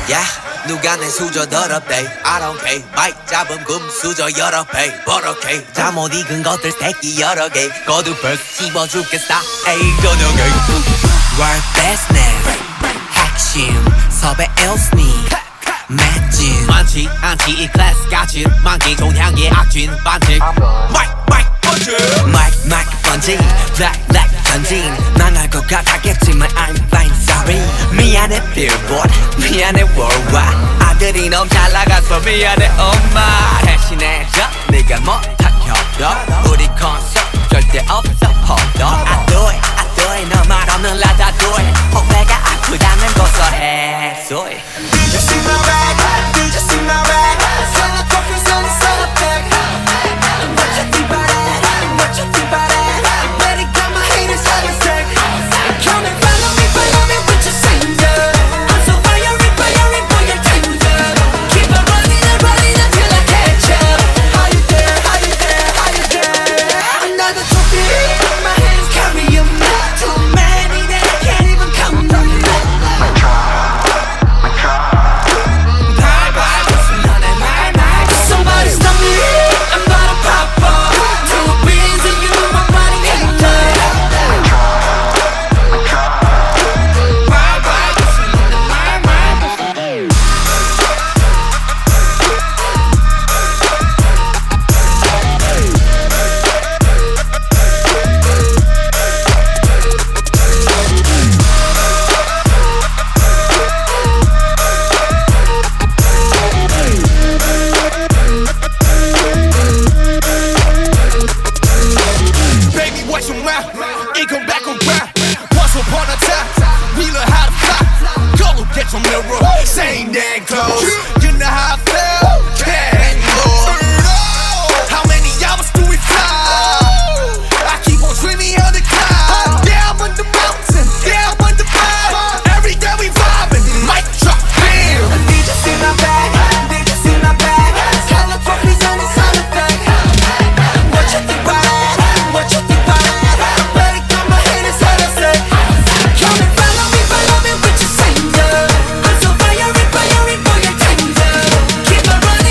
Yeah, 누가 내 수저 더럽대 I don't care 마이크 잡음 금수저 여러 배 버럭해 잠못 익은 것들 새끼 여러 개 거두벌 씹어 죽겠어 에이 저녁에 World business 핵심 섭외 일스니 맷진 많지 않지 이 클래스 같이 만기 종향의 악진 반칙 마이크 번진 black 전진 난 알 것 같았겠지만 I'm fine sorry 미안해 billboard 미안해 worldwide 아들이 너무 잘 나가서 미안해 엄마 대신해줘 네가 못한 협력 우리 콘서트 절대 없어 hold on I do it 너 말 없는 라다 do it 후배가 아프다면 고소해 소리 Did you see my rag? Did you see my rag? Sell a coffee, sell a bag. What you think about that? What you think about that? Better got my haters out of sick. Come and follow me with your singer. I'm so fiery, boy, you're tender. Keep on running until I catch up. How you there? How you there? How you there? Another trophy, my hands carry 'em. Too many that I can't even count them. Somebody stop me, I'm about to pop up. Two beans and you, my body hater. Baby, watch your mouth, it come back around. Once upon a time, we learned how to fly. Go get your mirror, same damn clothes. You know how I feel, can't go. How many hours do we fly? I keep on dreaming of the cloud. Yeah, I'm on the mountain, yeah, I'm on the vibe. Every day we vibing, mic drop, bam. Did you see my bag? Did you see my bag? Color trophies on the sound effect. What you think about that? What you think about that? Better got my haters out of sight. Come and follow me with your singer. I'm so fiery, boy, you're tender. Keep on running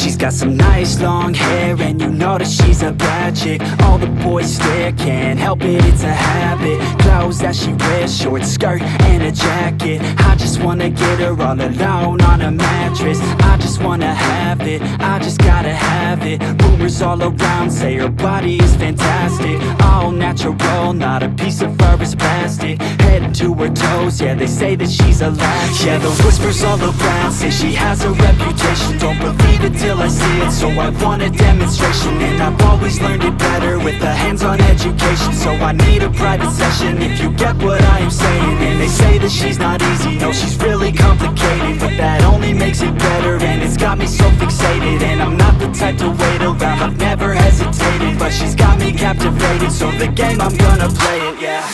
She's got some nice long hair, and you know that she's a bad chick. All the boys stare, can't help it, it's a habit. Clothes that she wears, short skirt and a jacket. I just wanna get her all alone on a mattress. I just wanna have it, I just gotta have it. Rumors all around say her body is fantastic. All natural, not a piece of fur is plastic. Head to her toes, yeah, they say that she's a latch. Yeah, the whispers all around say she has a reputation. Don't believe it till I see it, so I want a demonstration. And I've always learned it better with a hands-on education. So I need a private session if you get what I am saying. And they say that she's not easy, no, she's really complicated. But that only makes it better, and it's got me so fixated. And I'm not the type to wait around, I've never hesitated. But she's got me captivated, so the game, I'm gonna play it, yeah.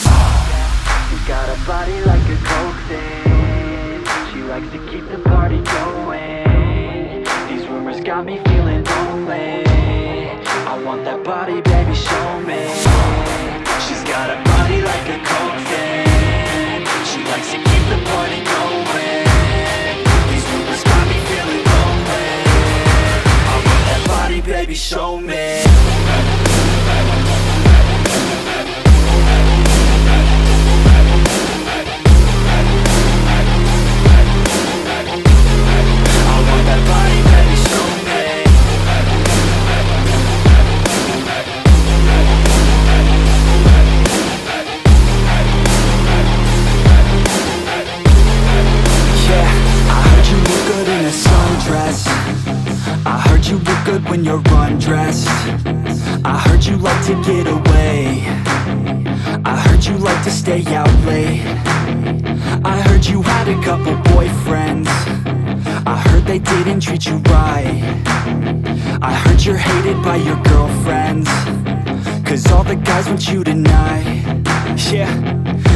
She got a body like a coke thing. She likes to keep the party going. These rumors got me feeling lonely. I want that body, baby, show me. She's got a body like a coke thing. She likes to keep the party going. These rumors got me feeling lonely. I want that body, baby, show me. I heard you look good when you're undressed. I heard you like to get away. I heard you like to stay out late. I heard you had a couple boyfriends. I heard they didn't treat you right. I heard you're hated by your girlfriends, 'cause all the guys want you tonight. Yeah,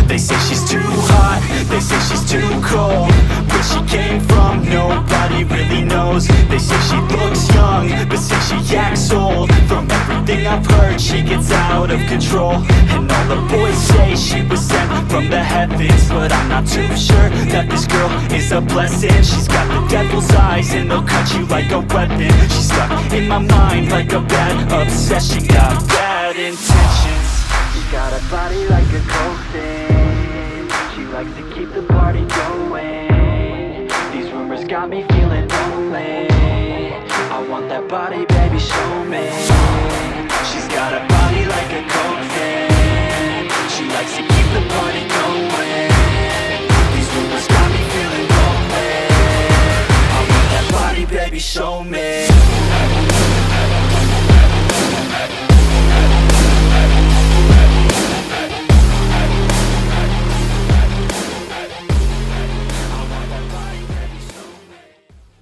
they say she's too hot, they say she's too cold. Where she came from, nobody really knows. They say she looks young, but say she acts old. From everything I've heard, she gets out of control. And all the boys say she was sent from the heavens, but I'm not too sure that this girl is a blessing. She's got the devil's eyes, and they'll cut you like a weapon. She's stuck in my mind like a bad obsession. Got bad intentions. She got a body like a coke thing. She likes to keep the party going. These rumors got me feeling lonely. I want that body, baby, show me.